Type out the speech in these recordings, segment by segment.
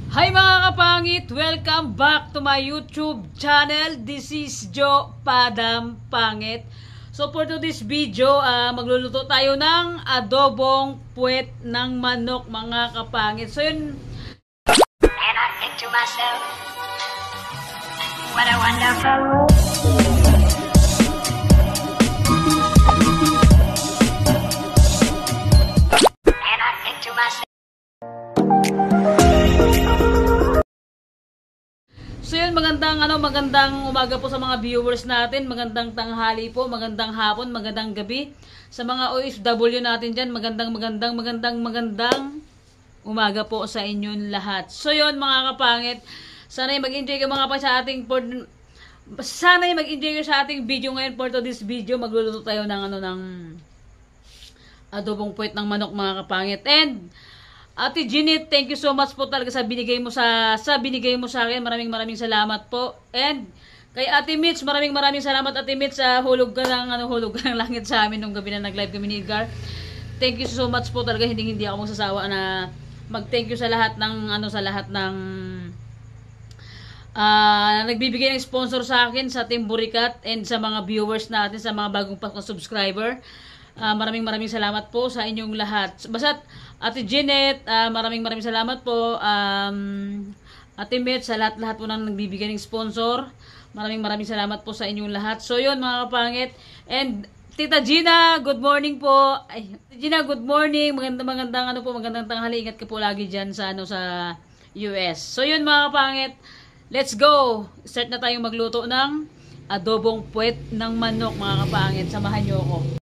Hi mga kapangit! Welcome back to my YouTube channel. This is Joe Padam Pangit. So for today's video, magluluto tayo ng adobong puwet ng manok mga kapangit. So yun. And I think to myself, what a wonderful world. And I think to myself. So yun, magandang umaga po sa mga viewers natin, magandang tanghali po, magandang hapon, magandang gabi. Sa mga OFW natin dyan, magandang umaga po sa inyong lahat. So yun mga kapangit, sana'y mag-enjoy kayo mga pa sa ating sa ating video ngayon. For this video, magluluto tayo ng ng adobong puwet ng manok mga kapangit. And Ate Jeanette, thank you so much po talaga sa binigay mo sa akin. Maraming salamat po. And kay Ate Mitch, maraming salamat Ate Mitch sa hulog ka ng langit sa amin nung gabi na nag-live kami ni Edgar. Thank you so much po talaga. Hindi ako magsasawa na mag-thank you sa lahat ng nagbibigay ng sponsor sa akin, sa Team Burikat, and sa mga viewers natin, sa mga bagong subscriber. Maraming salamat po sa inyong lahat. Basta Ate Jeanette, maraming salamat po. Ate Met, sa lahat po nang nagbibigay ng sponsor. Maraming salamat po sa inyong lahat. So yun mga kapangit. And Tita Gina, good morning po. Ay, Gina, good morning. Magandang tanghali. Ingat ka po lagi diyan sa sa US. So yun mga kapangit. Let's go. Start na tayong magluto ng adobong puwet ng manok mga kapangit. Samahan niyo ako.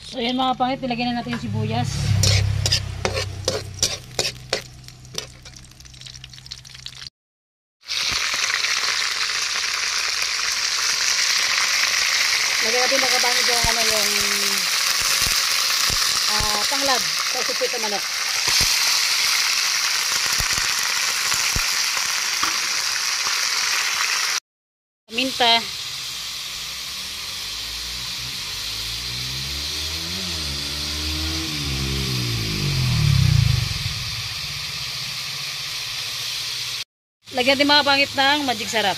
So yan mga kapangit, nilagyan na natin yung sibuyas. Lagyan natin mga kapangit yung tanglad sa puwet ng manok. Minta. Lagyan din mga pangit ng magic sarap.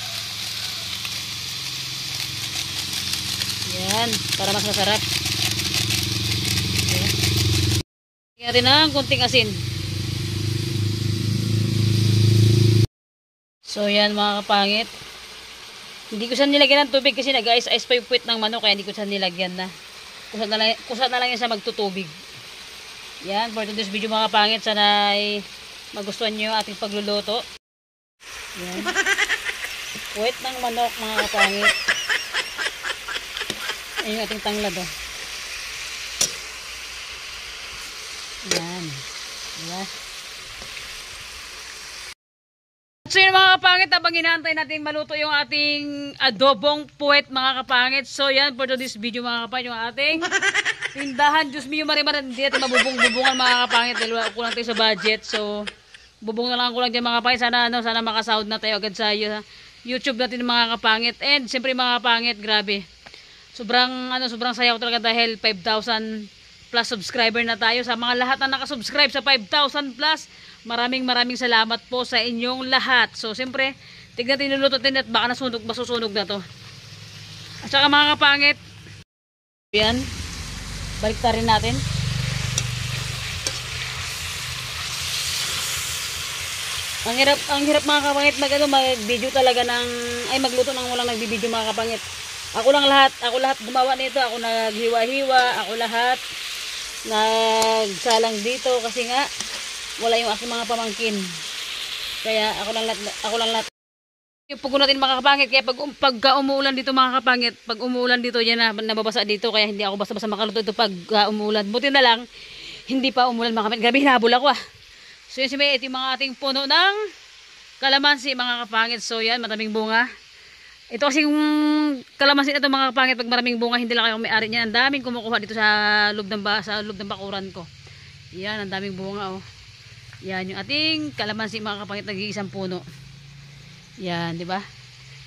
Yan, para mas masarap. Yan. Lagyan rin ng kunting asin. So yan mga kapangit. Hindi ko siya nilagyan ng tubig kasi nag-ice-ice pa yung puwet ng manok, kaya hindi ko siya nilagyan na. Kusa na lang yan sa magtutubig. Yan, for today's video mga kapangit, sana ay magustuhan nyo yung ating pagluluto. Yan. Puwet ng manok mga kapangit. Ayun yung ating tanglad oh. Yan. Diba? So yun mga kapangit, habang inaantay natin maluto yung ating adobong puwet mga kapangit. So yan, for this video mga kapangit, yung ating tindahan. Diyos me, yung marimar, hindi natin mabubungan mga kapangit dahil kulang tayo sa budget. So bubong na lang ko lang dyan mga kapangit. Sana makasound na tayo agad sa YouTube natin mga kapangit. And siyempre mga kapangit, grabe. Sobrang saya ko talaga dahil 5,000 plus subscriber na tayo. Sa mga lahat na nakasubscribe sa 5,000 plus, maraming salamat po sa inyong lahat. So siyempre, tignan tinuluto din at baka masusunog na to. At saka mga kapangit, yan, balik rin natin. Ang hirap mga kapangit mag-video talaga magluto ng walang nagbibideo mga kapangit. Ako lahat gumawa nito, ako naghiwa-hiwa, ako lahat nagsalang dito kasi nga wala yung aking mga pamangkin. Kaya ako lang lahat. Yung pugo natin mga kapangit, kaya pagka umuulan dito mga kapangit, pag umuulan dito yan nababasa dito, kaya hindi ako basta-basta makaluto ito pag umuulan. Buti na lang hindi pa umulan mga kapangit. Gabi hinabol ako ah. So yun, ito yung mga ating puno ng kalamansi mga kapangit. So yan, maraming bunga. Ito kasing kalamansi na ito mga kapangit, pag maraming bunga, hindi lang kayo may-ari niyan. Ang daming kumukuha dito sa loob ng bakuran ko. Yan, ang daming bunga oh. Yan yung ating kalamansi mga kapangit, nag-iisang puno. Yan, di ba?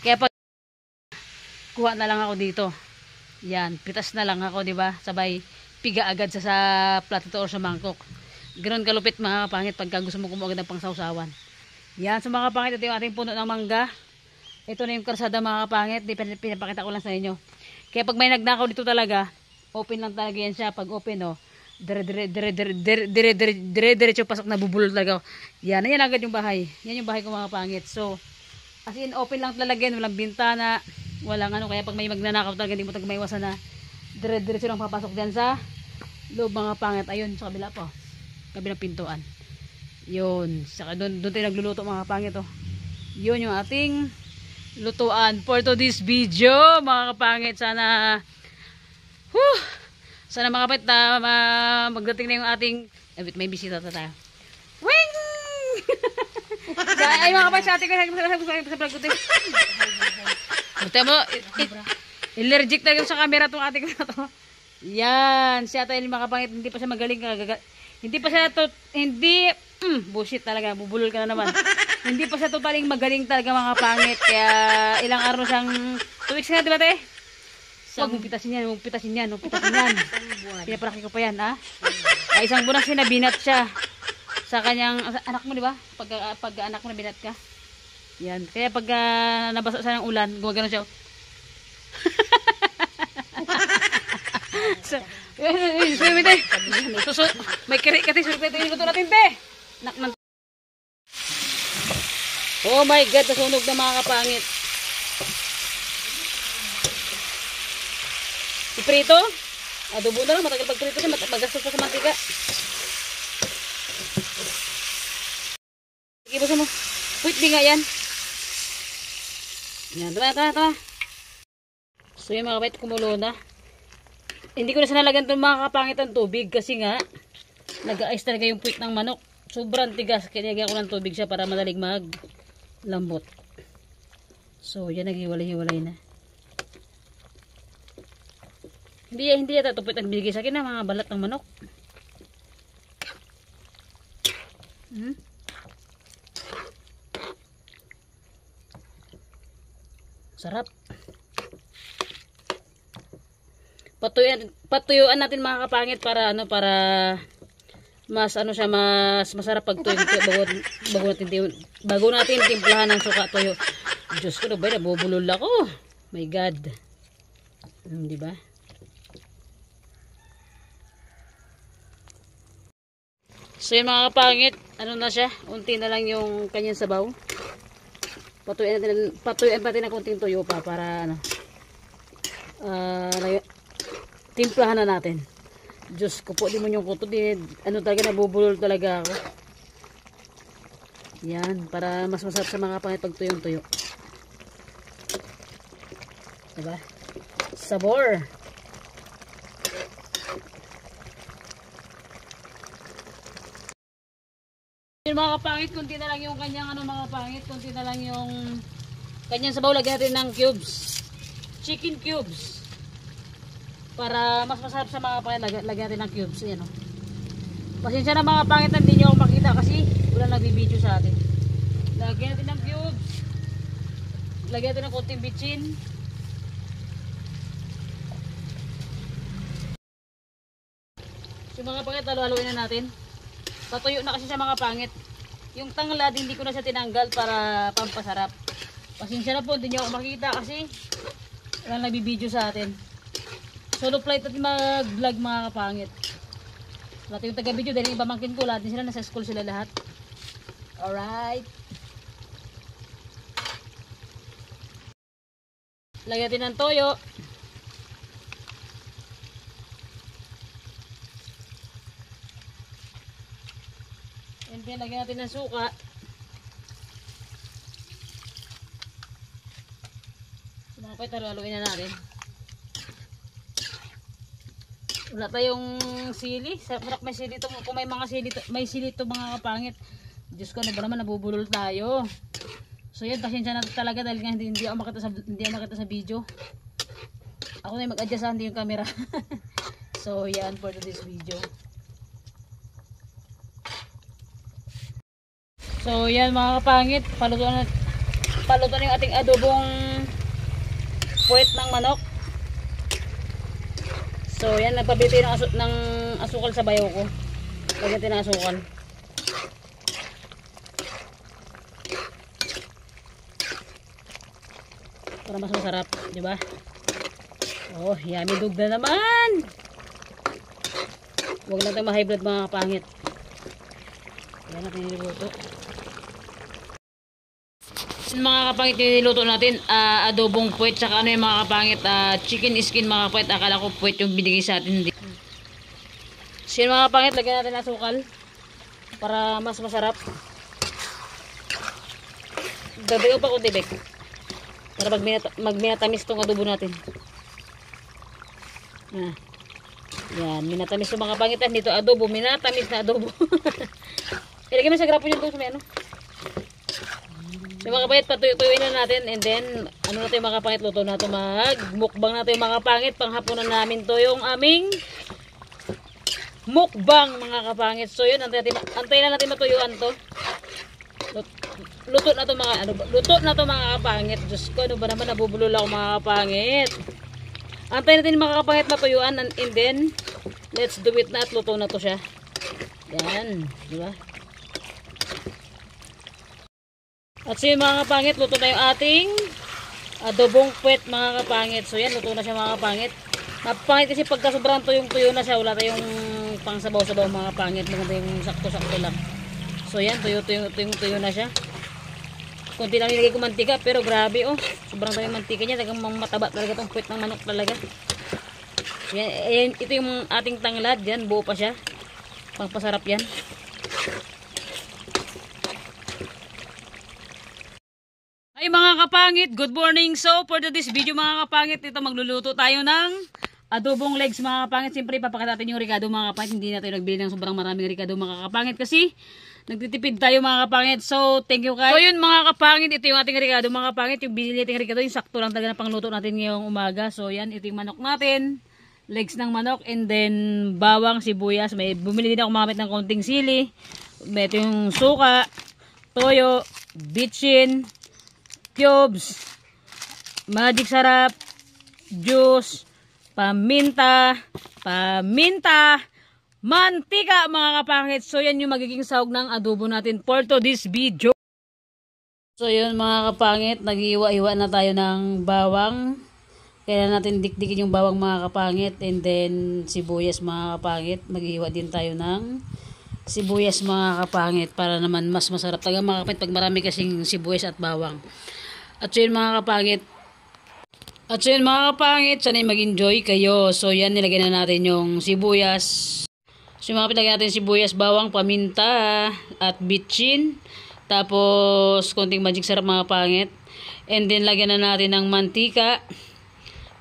Kaya pag kuha na lang ako dito. Yan, pitas na lang ako, di ba? Sabay piga agad sa plato or sa mangkok. Ganoon kalupit mga kapangit pagka gusto mo kumuha ng pangsawsawan. Yan, so mga kapangit, ito yung ating puno ng mangga. Ito na yung karsada mga kapangit, pinapakita ko lang sa inyo. Kaya pag may nagnakaw dito talaga, open lang talaga yan siya. Pag open, dire-diretso pasok na bubulol talaga. Yan, ayan agad yung bahay. Yan yung bahay ko mga kapangit. So, as in, open lang talaga yan, walang bintana, walang ano. Kaya pag may magnanakaw talaga, hindi mo talaga maiwasan na dire-diretso lang papasok dyan sa loob mga kapangit. Ayun, sa kabila po. Kabilang pintuan. Yun, saka doon tayo nagluluto mga kapangit oh. Yun yung ating lutuan for today's video mga kapangit. Sana sana mga kapangit magdating na yung ating may bisita na tayo. Wing! Ay mga kapangit, sa ating sa vlog ko mo allergic na sa camera tong ating na to. Yan, siya tayo mga kapangit, hindi pa siya magaling hindi pa siya bullshit talaga, bubulol ka na naman. Hindi pa siya totaling magaling talaga mga pangit. Kaya ilang araw siyang 2 weeks na, diba te? Huwag mong pitasin yan, Pinapalaki ko pa yan, ha? Ay, isang buwan na binat siya sa kanyang anak mo, diba? Pag anak mo na binat ka. Yan, kaya pag nabasa siya ng ulan, gumagano siya. May kiri ka te, surpete yung luto natin te. Oh my god, nasunog na mga kapangit. Iprito? Adobo na lang, matagal pagprito siya, magastos pa sa mantika. Ibusin mo. Wait, di nga yan. Yan, tama. So yung mga kapangit, kumulo na. Hindi ko na sinalagan itong mga kapangit ang tubig kasi nga nag-ice talaga yung puwit ng manok. Sobrang tigas. Kaya nilagyan ko ng tubig siya para madaling maglambot. So yan, naghiwalay-hiwalay na. Hindi yata ito puwit ang binigay sa akin na mga balat ng manok. Sarap. Patuyuan natin mga kapangit para mas masarap pagtuyo bago natin timplahan ng suka tuyo. Diyos ko, nabubulol ako. My God. Di ba? So yung mga kapangit, ano na siya? Unti na lang yung kanyang sabaw. Patuyuan natin ng kunting tuyo pa para timplahan na natin. Diyos ko po, di mo yung kuto. Talaga, nabubulol talaga ako. Yan, para mas masarap sa mga kapangit pag tuyong-tuyo. Diba? Sabor! Yung mga kapangit, kunti na lang yung kanyang mga kapangit, kunti na lang yung kanyang sabaw. Lagyan natin ng cubes. Chicken cubes. Para mas masarap sa mga pangit, lagyan natin ng cubes. Ayan, pasensya na mga pangit na hindi nyo ako makita kasi wala nagbibideo sa atin. Lagyan natin ng cubes. Lagyan natin ng konting bitchin. So mga pangit, halo-haloin na natin. Patuyo na kasi sa mga pangit. Yung tanglad, hindi ko na siya tinanggal para pampasarap. Pasensya na po, hindi nyo ako makita kasi wala nagbibideo sa atin. Solo flight at mag-vlog mga kapangit. Lahat yung taga-video dahil yung pamangkin ko, lahat din sila, nasa school sila lahat. Alright. Lagyan natin ng toyo. And then lagyan natin ng suka. So mga kapangit, haluin na natin. Wala tayong sili. Sarap may sili ito. Kung may mga sili, may sili ito mga kapangit. Diyos ko, naman nabubulol tayo. So yan, pasensya natin talaga dahil nga hindi ako makita sa video. Ako na yung mag-adjust hindi yung camera. So yan for this video. So yan mga kapangit, palutuan yung ating adobong puwet ng manok. So yan, nagpabili ng asukal sa bayaw ko. Lagyan natin ng asukal. Para mas masarap, di ba? Oh, yummy dog na naman. Huwag lang tayo ma-high blood mga kapangit. Yan natin niluto. Mga kapangit yung niluto natin, adobong puwet, tsaka ano yung mga kapangit, chicken skin mga kapangit. Akala ko puwet yung binigay sa atin. So yun mga kapangit, lagyan natin ng asukal para mas masarap. Dadayo pa kunti, Bek, para magminatamis tong adobo natin. Yan, minatamis yung mga kapangitan dito. Adobo, minatamis na adobo. Ilagay mo sa grapo nyo doon sa may ano. Yung mga kapangit, patuyuin na natin. And then, ano na ito yung mga kapangit, luto na ito. Magmukbang na ito yung mga kapangit. Panghapunan namin to yung aming mukbang mga kapangit. So yun, antayin na natin matuyuan to. Luto na to mga kapangit. Diyos ko, ano ba naman, nabubulol ako mga kapangit. Antayin natin mga kapangit matuyuan. And then, let's do it na at luto na to siya. Yan, di ba? At so yun mga kapangit, luto na yung ating adobong puwet mga kapangit. So yan, luto na siya mga kapangit. Napangit kasi pagka sobrang tuyo na siya, wala tayong pang sabaw-sabaw mga kapangit. Maganda yung sakto-sakto lang. So yan, tuyo na siya. Kunti lang nilagay ko mantika, pero grabe oh. Sobrang tayo mantika niya, talagang mataba talaga itong puwet ng manok talaga. Yan, ito yung ating tanglad, yan, buo pa siya. Pangpasarap yan. Ay mga kapangit, good morning. So for this video mga kapangit, ito magluluto tayo ng adobong legs mga kapangit. Siyempre ipapakita natin yung ricado mga kapangit. Hindi na tayo nagbili ng sobrang maraming ricado mga kapangit kasi nagtitipid tayo mga kapangit. So thank you guys. So yun mga kapangit, ito yung ating ricado mga kapangit. Yung binili nating ricado, yung sakto lang talaga na pangluto natin ngayong umaga. So yan, ito yung manok natin. Legs ng manok, and then bawang, sibuyas. May bumili din ako mamit ng konting sili. May ito yung suka, toyo, bitchin, cubes, magic sarap, juice, paminta, mantika mga kapangit. So yan yung magiging sahog ng adobo natin for this video. So yun mga kapangit, nag-iwa-iwa na tayo ng bawang. Kailangan natin dikdikin yung bawang mga kapangit, and then sibuyas mga kapangit. Mag-iwa din tayo ng sibuyas mga kapangit para naman mas masarap talaga mga kapangit pag marami kasing sibuyas at bawang. At so yun mga kapangit, sana'y mag-enjoy kayo. So yan, nilagay na natin yung sibuyas. So mga kapangit, lagyan natin sibuyas, bawang, paminta, at bitchin. Tapos konting magic sarap mga kapangit. And then lagyan na natin ng mantika.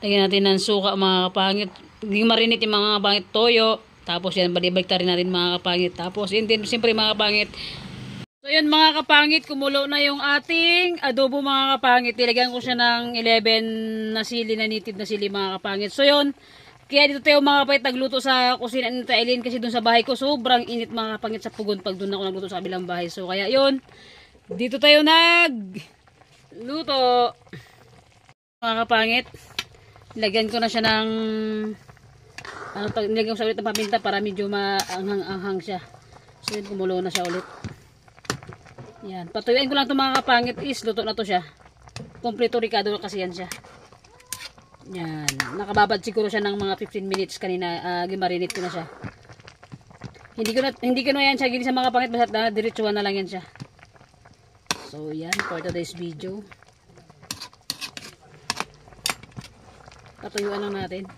Lagyan natin ng suka mga kapangit. Hindi marinit yung mga kapangit, toyo. Tapos yan, balibalik rin natin mga kapangit. Tapos and then siyempre mga kapangit, so yun mga kapangit, kumulo na yung ating adobo mga kapangit. Nilagyan ko siya ng 11 na sili, na native na sili mga kapangit. So yun, kaya dito tayo mga kapangit nagluto sa kusina ni Tailin kasi dun sa bahay ko sobrang init mga kapangit sa pugon pag dun ako nagluto sa kabilang bahay. So kaya yun, dito tayo nagluto mga kapangit. Nilagyan ko na siya ng nilagyan ko sa ulit ng paminta para medyo maanghang-anghang siya. So yun, kumulo na siya ulit. Yan, patuyuin ko lang ito mga kapangit, is luto na to siya. Kompleto ricado kasi yan siya. Yan, nakababad siguro siya ng mga 15 minutes kanina, gimarinate ko na siya. Hindi ko na yan siya gini sa mga kapangit, basta diretsuhan na lang yan siya. So yan, for today's video. Patuyuan lang natin.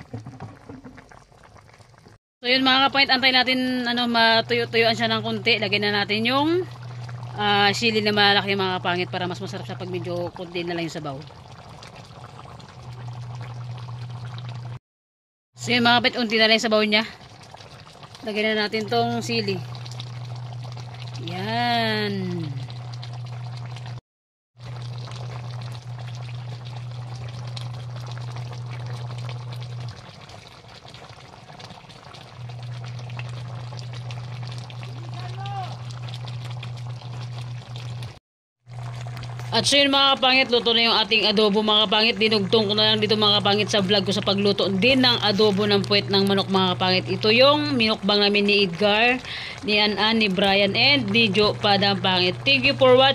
So yun mga kapangit, antay natin matuyo-tuyuan siya ng konti. Lagyan na natin yung sili na malaki mga kapangit para mas masarap siya pag medyo konti na lang yung sabaw. So yun mga kapangit, unti na lang yung sabaw niya. Lagyan na natin tong sili. Yan. At so yun mga kapangit, luto na yung ating adobo mga kapangit. Dinugtong ko na lang dito mga kapangit sa vlog ko sa pagluto din ng adobo ng puwet ng manok mga kapangit. Ito yung minukbang namin ni Edgar, ni Anan, ni Brian, and ni Joe Padang Pangit. Thank you for watching.